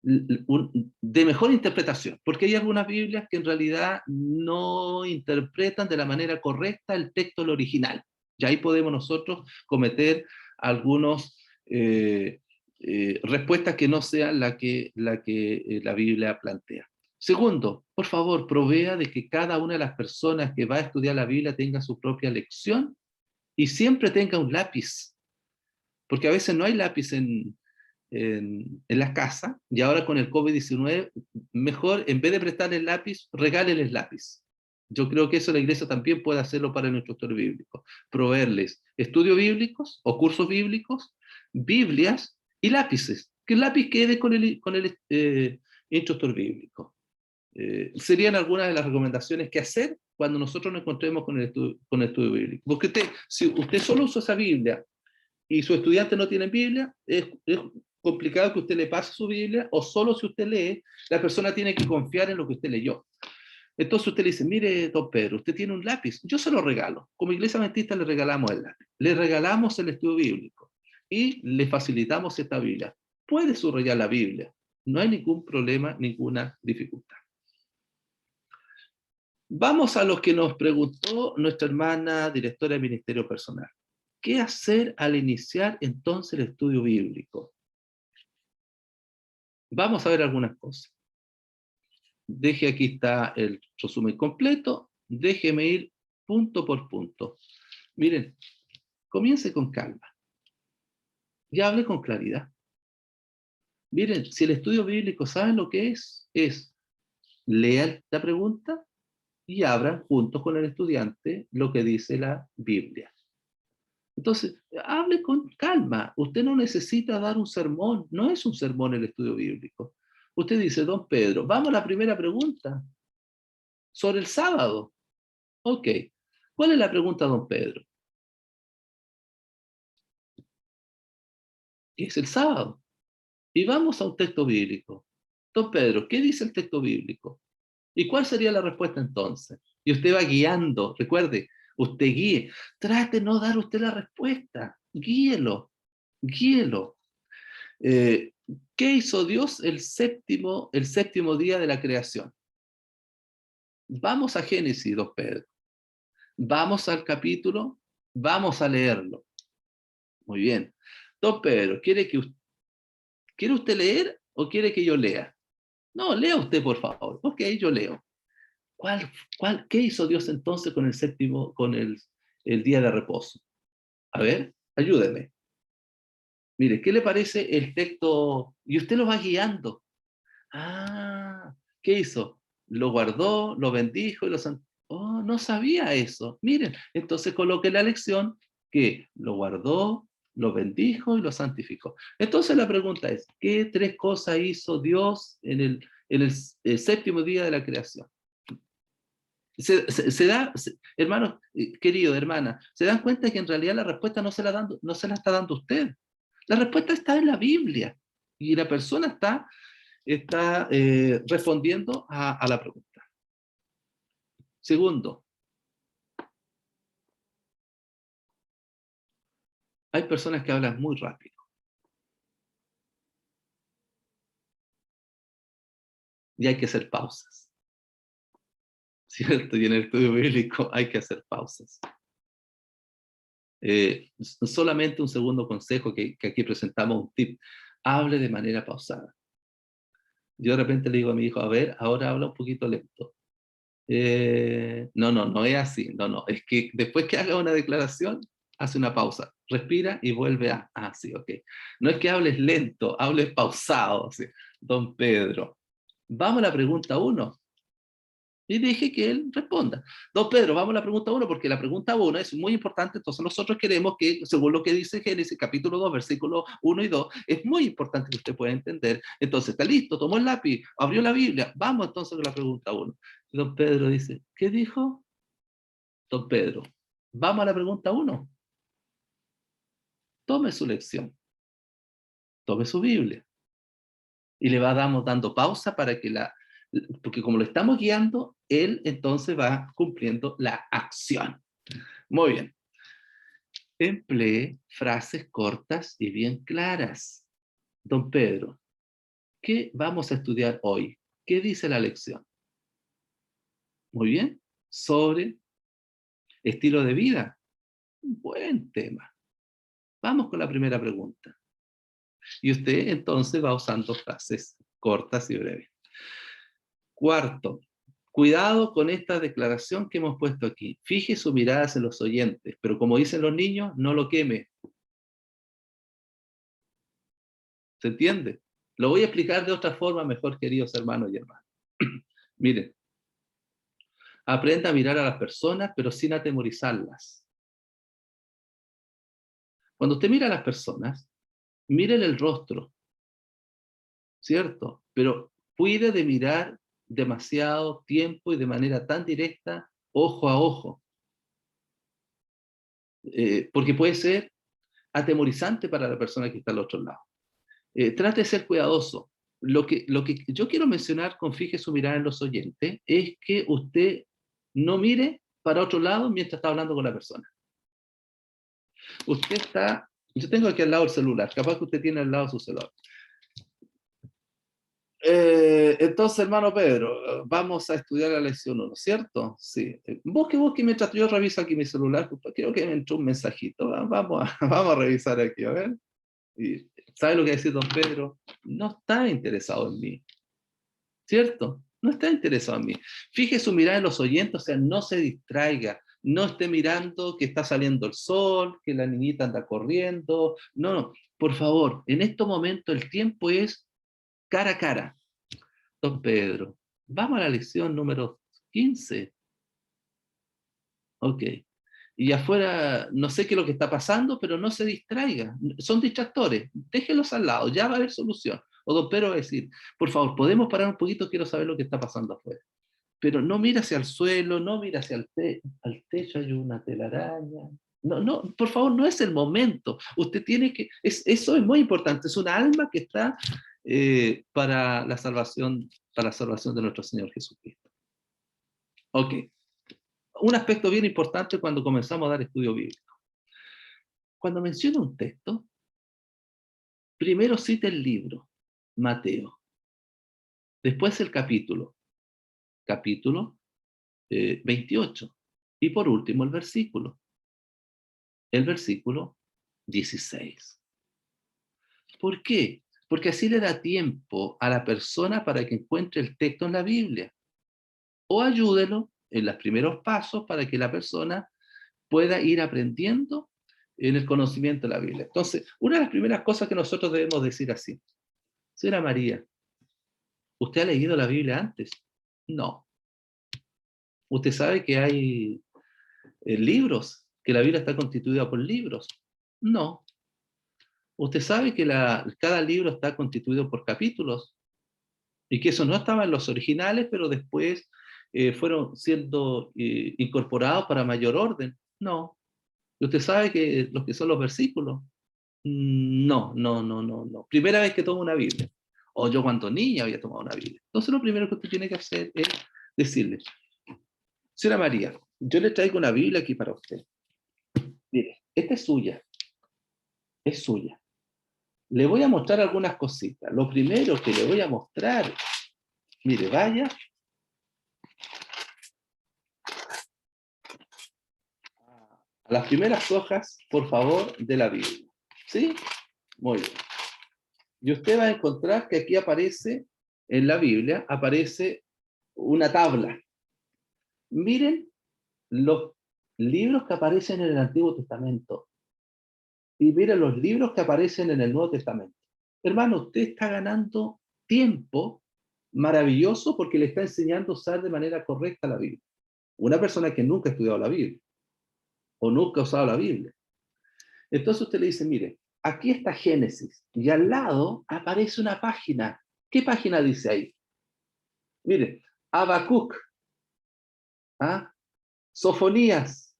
de mejor interpretación, porque hay algunas Biblias que en realidad no interpretan de la manera correcta el texto del original. Y ahí podemos nosotros cometer algunos respuestas que no sean la Biblia plantea. Segundo, por favor, provea de que cada una de las personas que va a estudiar la Biblia tenga su propia lección y siempre tenga un lápiz, porque a veces no hay lápiz en la casa, y ahora con el COVID-19, mejor, en vez de prestarle el lápiz, regálenles el lápiz. Yo creo que eso la iglesia también puede hacerlo para nuestro estudio bíblico. Proveerles estudios bíblicos o cursos bíblicos, Biblias y lápices. Que el lápiz quede con el instructor bíblico. Serían algunas de las recomendaciones que hacer cuando nosotros nos encontremos con el estudio bíblico. Porque si usted solo usa esa Biblia y su estudiante no tiene Biblia, es complicado que usted le pase su Biblia, o solo si usted lee, la persona tiene que confiar en lo que usted leyó. Entonces usted le dice, mire, don Pedro, usted tiene un lápiz, yo se lo regalo. Como iglesia adventista le regalamos el lápiz, le regalamos el estudio bíblico y le facilitamos esta Biblia. Puede subrayar la Biblia, no hay ningún problema, ninguna dificultad. Vamos a lo que nos preguntó nuestra hermana directora de Ministerio Personal. ¿Qué hacer al iniciar entonces el estudio bíblico? Vamos a ver algunas cosas. Deje, aquí está el resumen completo. Déjeme ir punto por punto. Miren, comience con calma. Y hable con claridad. Miren, si el estudio bíblico, ¿saben lo que es leer la pregunta y abran juntos con el estudiante lo que dice la Biblia. Entonces, hable con calma. Usted no necesita dar un sermón. No es un sermón el estudio bíblico. Usted dice, don Pedro, vamos a la primera pregunta. Sobre el sábado. Ok. ¿Cuál es la pregunta, don Pedro? ¿Qué es el sábado? Y vamos a un texto bíblico. Don Pedro, ¿qué dice el texto bíblico? ¿Y cuál sería la respuesta entonces? Y usted va guiando. Recuerde, usted guíe. Trate de no dar usted la respuesta. Guíelo. Guíelo. ¿Qué hizo Dios el séptimo día de la creación? Vamos a Génesis, don Pedro. Vamos al capítulo, vamos a leerlo. Muy bien. Don Pedro, ¿quiere usted leer o quiere que yo lea? No, lea usted, por favor. Ok, yo leo. ¿Qué hizo Dios entonces con el día de reposo? A ver, ayúdeme. Mire, ¿qué le parece el texto? Y usted lo va guiando. Ah, ¿qué hizo? Lo guardó, lo bendijo y lo santificó. Oh, no sabía eso. Miren, entonces coloque la lección que lo guardó, lo bendijo y lo santificó. Entonces la pregunta es, ¿qué tres cosas hizo Dios en el séptimo día de la creación? Hermanos, querido, hermana, ¿se dan cuenta que en realidad la respuesta no se la está dando usted? La respuesta está en la Biblia y la persona está respondiendo a la pregunta. Segundo, hay personas que hablan muy rápido y hay que hacer pausas, ¿cierto? Y en el estudio bíblico hay que hacer pausas. Solamente un segundo consejo que aquí presentamos, un tip: hable de manera pausada. Yo de repente le digo a mi hijo, a ver, ahora habla un poquito lento. No es así, no, es que después que haga una declaración, hace una pausa, respira y vuelve sí, ok. No es que hables lento, hables pausado, así. Don Pedro, vamos a la pregunta 1, y deje que él responda. Don Pedro, vamos a la pregunta 1, porque la pregunta 1 es muy importante, entonces nosotros queremos que, según lo que dice Génesis, capítulo 2, versículos 1 y 2, es muy importante que usted pueda entender. Entonces, está listo, tomó el lápiz, abrió la Biblia, vamos entonces con la pregunta 1. Don Pedro dice, ¿qué dijo? Don Pedro, vamos a la pregunta 1. tome su lección, tome su Biblia. Y le vamos dando pausa para que porque como lo estamos guiando, él entonces va cumpliendo la acción. Muy bien. Emplee frases cortas y bien claras. Don Pedro, ¿qué vamos a estudiar hoy? ¿Qué dice la lección? Muy bien. Sobre estilo de vida. Un buen tema. Vamos con la primera pregunta. Y usted entonces va usando frases cortas y breves. Cuarto, cuidado con esta declaración que hemos puesto aquí. Fije su mirada en los oyentes, pero como dicen los niños, no lo queme. ¿Se entiende? Lo voy a explicar de otra forma mejor, queridos hermanos y hermanas. Miren, aprenda a mirar a las personas, pero sin atemorizarlas. Cuando usted mira a las personas, mire el rostro, ¿cierto? Pero cuide de mirar demasiado tiempo y de manera tan directa, ojo a ojo. Porque puede ser atemorizante para la persona que está al otro lado. Trate de ser cuidadoso. Lo que yo quiero mencionar con fije su mirada en los oyentes es que usted no mire para otro lado mientras está hablando con la persona. Yo tengo aquí al lado el celular, capaz que usted tiene al lado su celular. Entonces, hermano Pedro, vamos a estudiar la lección 1, ¿cierto? Sí. Busque mientras yo reviso aquí mi celular, creo que me entró un mensajito. Vamos a revisar aquí, a ver. Y, ¿sabe lo que dice don Pedro? No está interesado en mí, ¿cierto? No está interesado en mí. Fije su mirada en los oyentes, o sea, no se distraiga, no esté mirando que está saliendo el sol, que la niñita anda corriendo. No, no, por favor, en estos momentos el tiempo es cara a cara. Don Pedro, vamos a la lección número 15. Ok. Y afuera, no sé qué es lo que está pasando, pero no se distraiga. Son distractores. Déjenlos al lado, ya va a haber solución. O don Pedro va a decir, por favor, ¿podemos parar un poquito? Quiero saber lo que está pasando afuera. Pero no mira hacia el suelo, no mira hacia al techo, hay una telaraña. No, no, por favor, no es el momento. Usted tiene que, eso es muy importante, es una alma que está para la salvación de nuestro Señor Jesucristo. Ok. Un aspecto bien importante cuando comenzamos a dar estudio bíblico. Cuando menciona un texto, primero cita el libro, Mateo. Después el capítulo 28. Y por último el versículo 16. ¿Por qué? Porque así le da tiempo a la persona para que encuentre el texto en la Biblia. O ayúdelo en los primeros pasos para que la persona pueda ir aprendiendo en el conocimiento de la Biblia. Entonces, una de las primeras cosas que nosotros debemos decir así: señora María, ¿usted ha leído la Biblia antes? No. ¿Usted sabe que hay libros, que la Biblia está constituida por libros? No. ¿Usted sabe que cada libro está constituido por capítulos? Y que eso no estaba en los originales, pero después fueron siendo incorporados para mayor orden. No. ¿Y usted sabe que los que son los versículos? No, no, no, no, no. Primera vez que tomo una Biblia. O yo cuando niña había tomado una Biblia. Entonces lo primero que usted tiene que hacer es decirle, señora María, yo le traigo una Biblia aquí para usted. Mire, esta es suya. Es suya. Le voy a mostrar algunas cositas. Lo primero que le voy a mostrar, mire, vaya a las primeras hojas, por favor, de la Biblia. ¿Sí? Muy bien. Y usted va a encontrar que aquí aparece, en la Biblia, aparece una tabla. Miren los libros que aparecen en el Antiguo Testamento y miren los libros que aparecen en el Nuevo Testamento. Hermano, usted está ganando tiempo maravilloso porque le está enseñando a usar de manera correcta la Biblia. Una persona que nunca ha estudiado la Biblia o nunca ha usado la Biblia. Entonces usted le dice, mire, aquí está Génesis y al lado aparece una página. ¿Qué página dice ahí? Mire, Habacuc, ¿ah? Sofonías.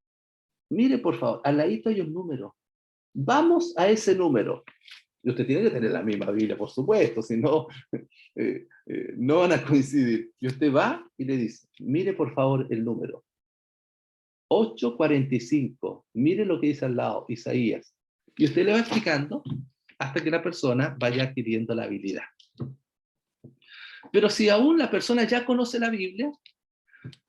Mire, por favor, al ladito hay un número. Vamos a ese número. Y usted tiene que tener la misma Biblia, por supuesto, si no, no van a coincidir. Y usted va y le dice, mire por favor el número. 8:45. Mire lo que dice al lado, Isaías. Y usted le va explicando hasta que la persona vaya adquiriendo la habilidad. Pero si aún la persona ya conoce la Biblia,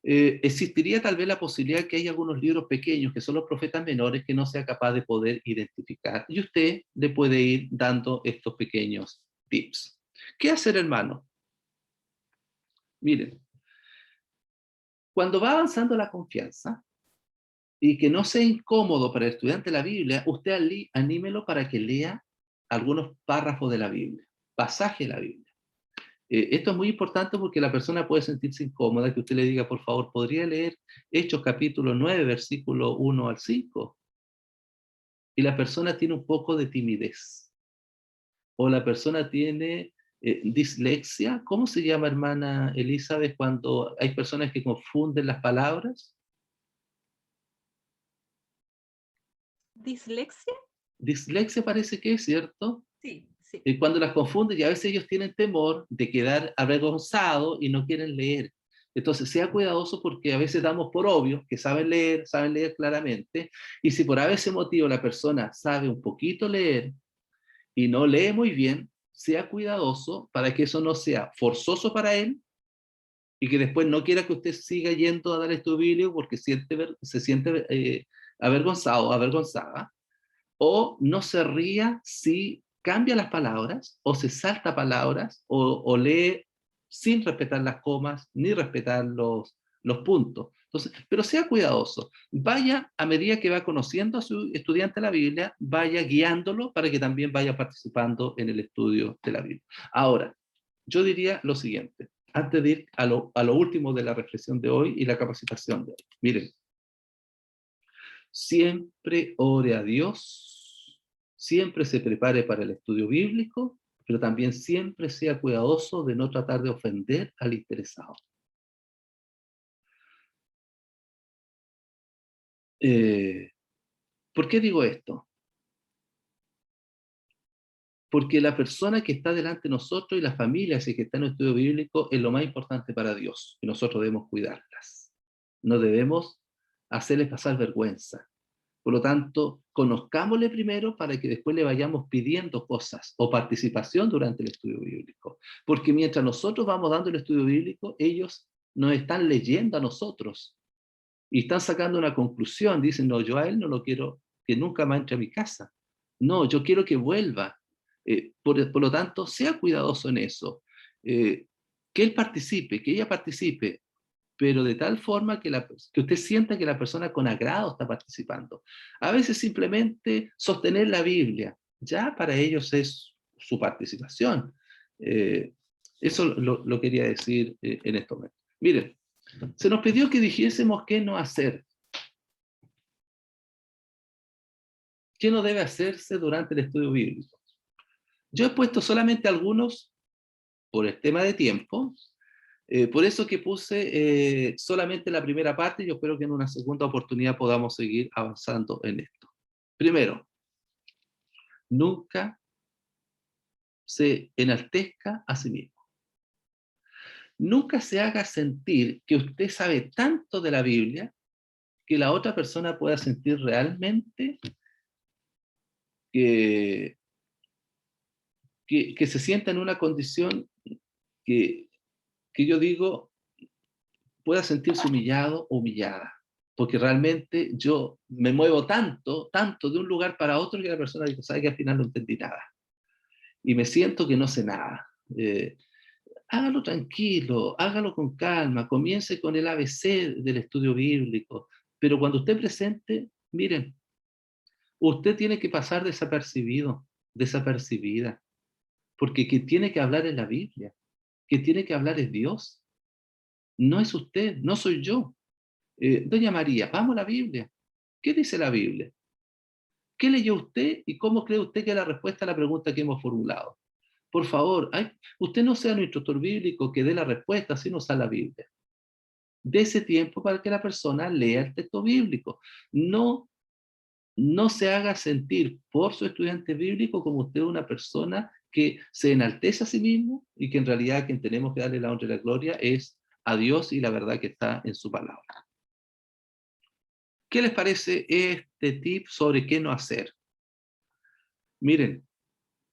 existiría tal vez la posibilidad que hay algunos libros pequeños que son los profetas menores que no sea capaz de poder identificar. Y usted le puede ir dando estos pequeños tips. ¿Qué hacer, hermano? Miren, cuando va avanzando la confianza y que no sea incómodo para el estudiante de la Biblia, usted anímelo para que lea algunos párrafos de la Biblia, pasaje de la Biblia. Esto es muy importante porque la persona puede sentirse incómoda, que usted le diga, por favor, ¿podría leer Hechos capítulo 9, versículo 1 al 5? Y la persona tiene un poco de timidez. O la persona tiene dislexia. ¿Cómo se llama, hermana Elizabeth, cuando hay personas que confunden las palabras? ¿Dislexia? Dislexia parece que es, ¿cierto? Sí, sí. Cuando las confunden y a veces ellos tienen temor de quedar avergonzados y no quieren leer. Entonces, sea cuidadoso porque a veces damos por obvio que saben leer claramente, y si por ese motivo la persona sabe un poquito leer y no lee muy bien, sea cuidadoso para que eso no sea forzoso para él y que después no quiera que usted siga yendo a dar estudio bíblico porque se siente avergonzado o avergonzada, o no se ría si cambia las palabras, o se salta palabras, o lee sin respetar las comas, ni respetar los puntos. Entonces, pero sea cuidadoso. Vaya, a medida que va conociendo a su estudiante de la Biblia, vaya guiándolo para que también vaya participando en el estudio de la Biblia. Ahora, yo diría lo siguiente, antes de ir a lo último de la reflexión de hoy y la capacitación de hoy. Miren, siempre ore a Dios, siempre se prepare para el estudio bíblico, pero también siempre sea cuidadoso de no tratar de ofender al interesado. ¿Por qué digo esto? Porque la persona que está delante de nosotros y la familia que está en el estudio bíblico es lo más importante para Dios, y nosotros debemos cuidarlas. No debemos hacerles pasar vergüenza. Por lo tanto, conozcámosle primero para que después le vayamos pidiendo cosas o participación durante el estudio bíblico. Porque mientras nosotros vamos dando el estudio bíblico, ellos nos están leyendo a nosotros y están sacando una conclusión. Dicen, no, yo a él no lo quiero que nunca más entre a mi casa. No, yo quiero que vuelva. Por lo tanto, sea cuidadoso en eso. Que él participe, que ella participe, pero de tal forma que usted sienta que la persona con agrado está participando. A veces simplemente sostener la Biblia, ya para ellos es su participación. Eso lo quería decir en este momento. Miren, se nos pidió que dijésemos qué no hacer. ¿Qué no debe hacerse durante el estudio bíblico? Yo he puesto solamente algunos por el tema de tiempo. Por eso que puse solamente la primera parte, y yo espero que en una segunda oportunidad podamos seguir avanzando en esto. Primero, nunca se enaltezca a sí mismo. Nunca se haga sentir que usted sabe tanto de la Biblia que la otra persona pueda sentir realmente que, que se sienta en una condición que, que yo digo pueda sentirse humillado o humillada. Porque realmente yo me muevo tanto de un lugar para otro que la persona dice, sabe que al final no entendí nada. Y me siento que no sé nada. Hágalo tranquilo, hágalo con calma, comience con el ABC del estudio bíblico. Pero cuando usted presente, miren, usted tiene que pasar desapercibido, desapercibida. Porque quien tiene que hablar es la Biblia. Quien tiene que hablar es Dios. No es usted, no soy yo. Doña María, vamos a la Biblia. ¿Qué dice la Biblia? ¿Qué leyó usted y cómo cree usted que es la respuesta a la pregunta que hemos formulado? Por favor, usted no sea un instructor bíblico que dé la respuesta, sino usa la Biblia. De ese tiempo para que la persona lea el texto bíblico. No, no se haga sentir por su estudiante bíblico como usted una persona que se enaltece a sí mismo y que en realidad quien tenemos que darle la honra y la gloria es a Dios y la verdad que está en su palabra. ¿Qué les parece este tip sobre qué no hacer? Miren,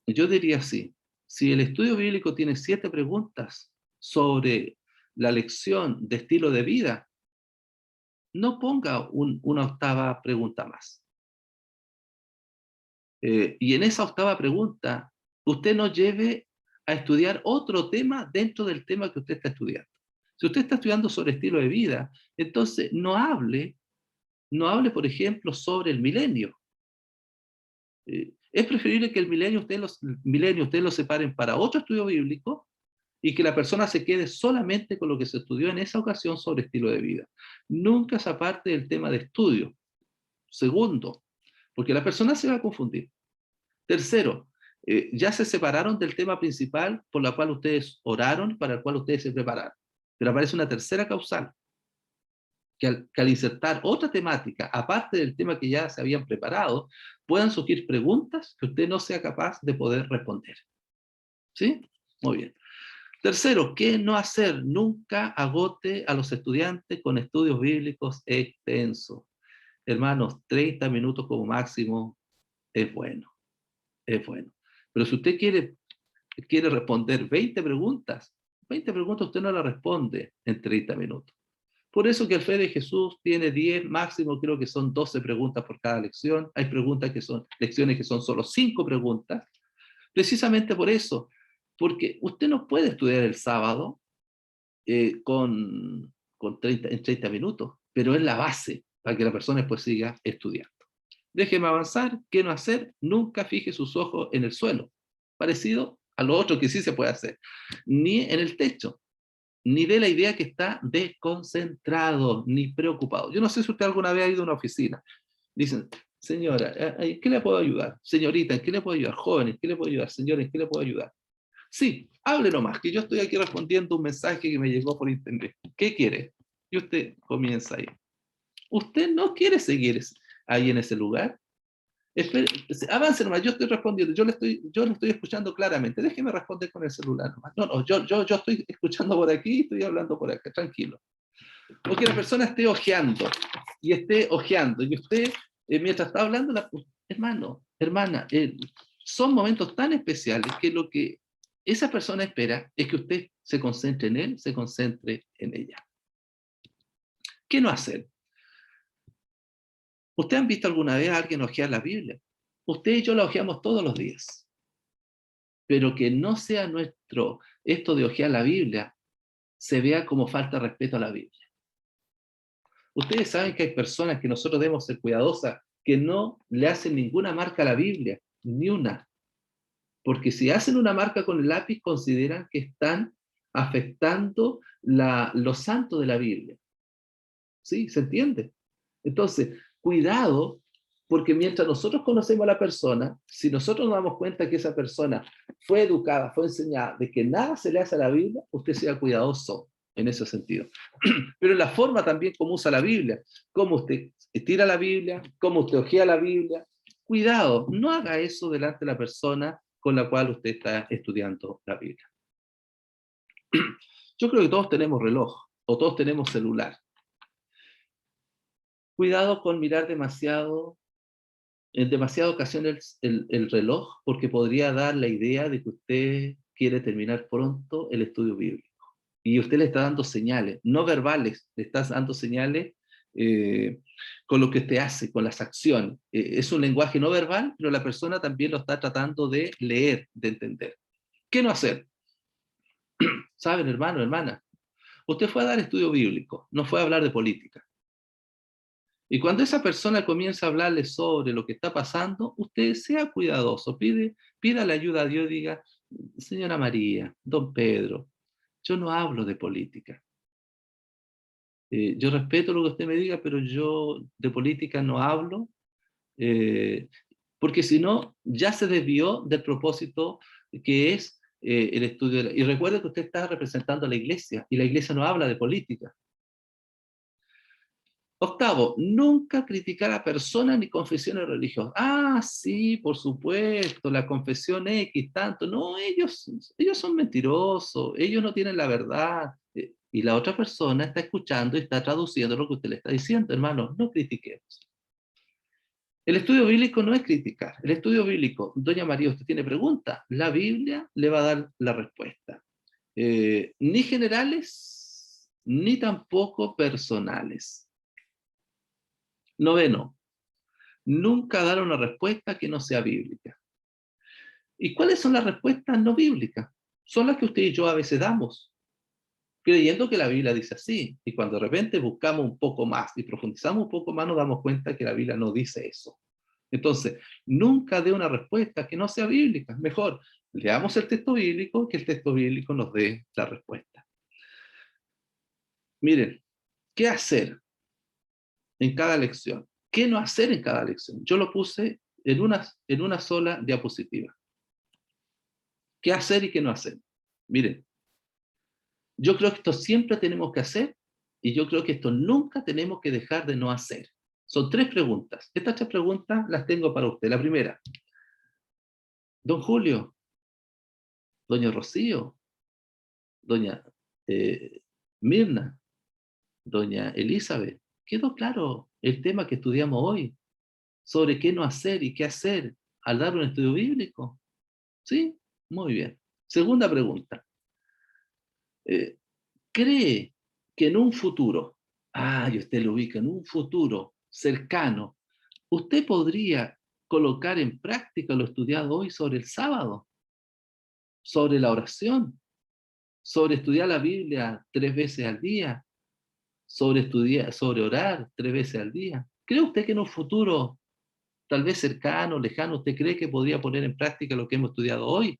yo diría así, si el estudio bíblico tiene 7 preguntas sobre la lección de estilo de vida, no ponga una octava pregunta más. Y en esa octava pregunta, usted no lleve a estudiar otro tema dentro del tema que usted está estudiando. Si usted está estudiando sobre estilo de vida, entonces no hable, por ejemplo, sobre el milenio. Es preferible que el milenio ustedes lo separen para otro estudio bíblico y que la persona se quede solamente con lo que se estudió en esa ocasión sobre estilo de vida. Nunca se aparte del tema de estudio. Segundo, porque la persona se va a confundir. Tercero, ya se separaron del tema principal por la cual ustedes oraron, para el cual ustedes se prepararon. Pero aparece una tercera causal, que al insertar otra temática, aparte del tema que ya se habían preparado, puedan surgir preguntas que usted no sea capaz de poder responder. ¿Sí? Muy bien. Tercero, ¿qué no hacer? Nunca agote a los estudiantes con estudios bíblicos extensos. Hermanos, 30 minutos como máximo es bueno, es bueno. Pero si usted quiere responder 20 preguntas usted no las responde en 30 minutos. Por eso que el Fe de Jesús tiene 10, máximo creo que son 12 preguntas por cada lección. Hay lecciones que son solo 5 preguntas. Precisamente por eso, porque usted no puede estudiar el sábado en 30 minutos, pero es la base para que la persona después siga estudiando. Déjeme avanzar. ¿Qué no hacer? Nunca fije sus ojos en el suelo, parecido a lo otro que sí se puede hacer, ni en el techo, ni de la idea que está desconcentrado, ni preocupado. Yo no sé si usted alguna vez ha ido a una oficina. Dicen, señora, ¿en qué le puedo ayudar? Señorita, ¿en qué le puedo ayudar? Jóvenes, ¿en qué le puedo ayudar? Señores, ¿en qué le puedo ayudar? Sí, hable nomás, que yo estoy aquí respondiendo un mensaje que me llegó por internet. ¿Qué quiere? Y usted comienza ahí. Usted no quiere seguir ahí en ese lugar. Espere, avance nomás, yo estoy respondiendo, yo le estoy escuchando claramente. Déjeme responder con el celular nomás. No, yo estoy escuchando por aquí y estoy hablando por acá, tranquilo. O que la persona esté ojeando y usted, mientras está hablando, hermano, hermana, son momentos tan especiales que lo que esa persona espera es que usted se concentre en él, se concentre en ella. ¿Qué no hacer? ¿Ustedes han visto alguna vez a alguien ojear la Biblia? Usted y yo la ojeamos todos los días. Pero que no sea esto de ojear la Biblia, se vea como falta de respeto a la Biblia. Ustedes saben que hay personas que nosotros debemos ser cuidadosas, que no le hacen ninguna marca a la Biblia, ni una. Porque si hacen una marca con el lápiz, consideran que están afectando lo santo de la Biblia. ¿Sí? ¿Se entiende? Entonces, cuidado, porque mientras nosotros conocemos a la persona, si nosotros nos damos cuenta que esa persona fue educada, fue enseñada de que nada se le hace a la Biblia, usted sea cuidadoso en ese sentido. Pero la forma también como usa la Biblia, cómo usted tira la Biblia, cómo usted ojea la Biblia, cuidado, no haga eso delante de la persona con la cual usted está estudiando la Biblia. Yo creo que todos tenemos reloj o todos tenemos celular. Cuidado con mirar en demasiadas ocasiones el reloj, porque podría dar la idea de que usted quiere terminar pronto el estudio bíblico. Y usted le está dando señales, no verbales, le está dando señales con lo que usted hace, con las acciones. Es un lenguaje no verbal, pero la persona también lo está tratando de leer, de entender. ¿Qué no hacer? ¿Saben, hermano, hermana? Usted fue a dar estudio bíblico, no fue a hablar de política. Y cuando esa persona comienza a hablarle sobre lo que está pasando, usted sea cuidadoso, pida la ayuda a Dios y diga, señora María, don Pedro, yo no hablo de política. Yo respeto lo que usted me diga, pero yo de política no hablo, eh, porque si no, ya se desvió del propósito que es el estudio. Y recuerde que usted está representando a la iglesia, y la iglesia no habla de política. Octavo, nunca criticar a personas ni confesiones religiosas. Ah, sí, por supuesto, la confesión X, tanto. No, ellos son mentirosos, ellos no tienen la verdad. Y la otra persona está escuchando y está traduciendo lo que usted le está diciendo. Hermano, no critiquemos. El estudio bíblico no es criticar. El estudio bíblico, doña María, usted tiene preguntas. La Biblia le va a dar la respuesta. Ni generales, ni tampoco personales. Noveno, nunca dar una respuesta que no sea bíblica. ¿Y cuáles son las respuestas no bíblicas? Son las que usted y yo a veces damos, creyendo que la Biblia dice así. Y cuando de repente buscamos un poco más y profundizamos un poco más, nos damos cuenta que la Biblia no dice eso. Entonces, nunca dé una respuesta que no sea bíblica. Mejor, leamos el texto bíblico, que el texto bíblico nos dé la respuesta. Miren, ¿qué hacer en cada lección? ¿Qué no hacer en cada lección? Yo lo puse en una sola diapositiva. ¿Qué hacer y qué no hacer? Miren, yo creo que esto siempre tenemos que hacer y yo creo que esto nunca tenemos que dejar de no hacer. Son tres preguntas. Estas tres preguntas las tengo para usted. La primera, don Julio, doña Rocío, doña Mirna, doña Elizabeth, ¿quedó claro el tema que estudiamos hoy sobre qué no hacer y qué hacer al dar un estudio bíblico? ¿Sí? Muy bien. Segunda pregunta. Eh, ¿Cree que en un futuro, y usted lo ubica, en un futuro cercano, usted podría colocar en práctica lo estudiado hoy sobre el sábado, sobre la oración, sobre estudiar la Biblia 3 veces al día, sobre orar 3 veces al día? ¿Cree usted que en un futuro, tal vez cercano, lejano, usted cree que podría poner en práctica lo que hemos estudiado hoy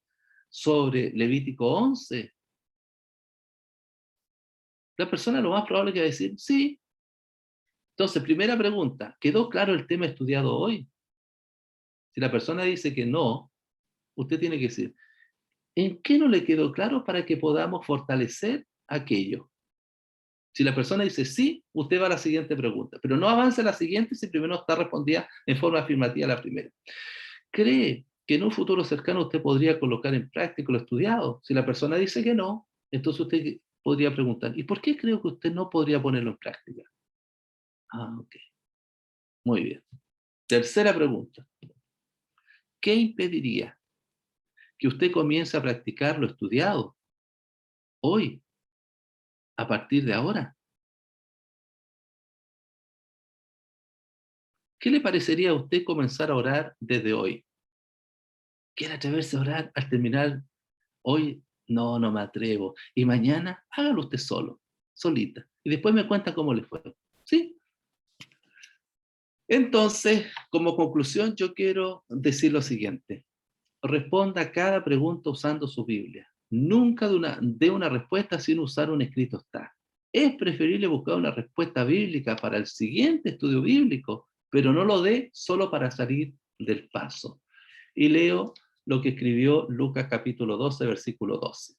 sobre Levítico 11? La persona lo más probable que va a decir, sí. Entonces, primera pregunta, ¿quedó claro el tema estudiado hoy? Si la persona dice que no, usted tiene que decir, ¿en qué no le quedó claro para que podamos fortalecer aquello? Si la persona dice sí, usted va a la siguiente pregunta, pero no avance a la siguiente si primero está respondida en forma afirmativa a la primera. ¿Cree que en un futuro cercano usted podría colocar en práctica lo estudiado? Si la persona dice que no, entonces usted podría preguntar, ¿y por qué creo que usted no podría ponerlo en práctica? Ok, muy bien. Tercera pregunta, ¿qué impediría que usted comience a practicar lo estudiado hoy, a partir de ahora? ¿Qué le parecería a usted comenzar a orar desde hoy? ¿Quiere atreverse a orar al terminar hoy? No, no me atrevo. Y mañana hágalo usted solo, solita. Y después me cuenta cómo le fue. ¿Sí? Entonces, como conclusión, yo quiero decir lo siguiente. Responda a cada pregunta usando su Biblia. Nunca dé una respuesta sin usar un escrito está. Es preferible buscar una respuesta bíblica para el siguiente estudio bíblico, pero no lo dé solo para salir del paso. Y leo lo que escribió Lucas capítulo 12, versículo 12.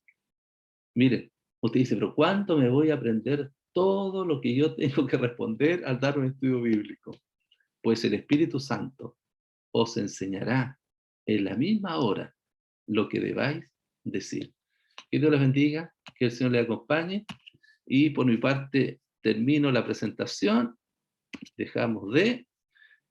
Miren, usted dice, pero ¿cuánto me voy a aprender todo lo que yo tengo que responder al dar un estudio bíblico? Pues el Espíritu Santo os enseñará en la misma hora lo que debáis decir. Que Dios les bendiga, que el Señor les acompañe y por mi parte termino la presentación. Dejamos de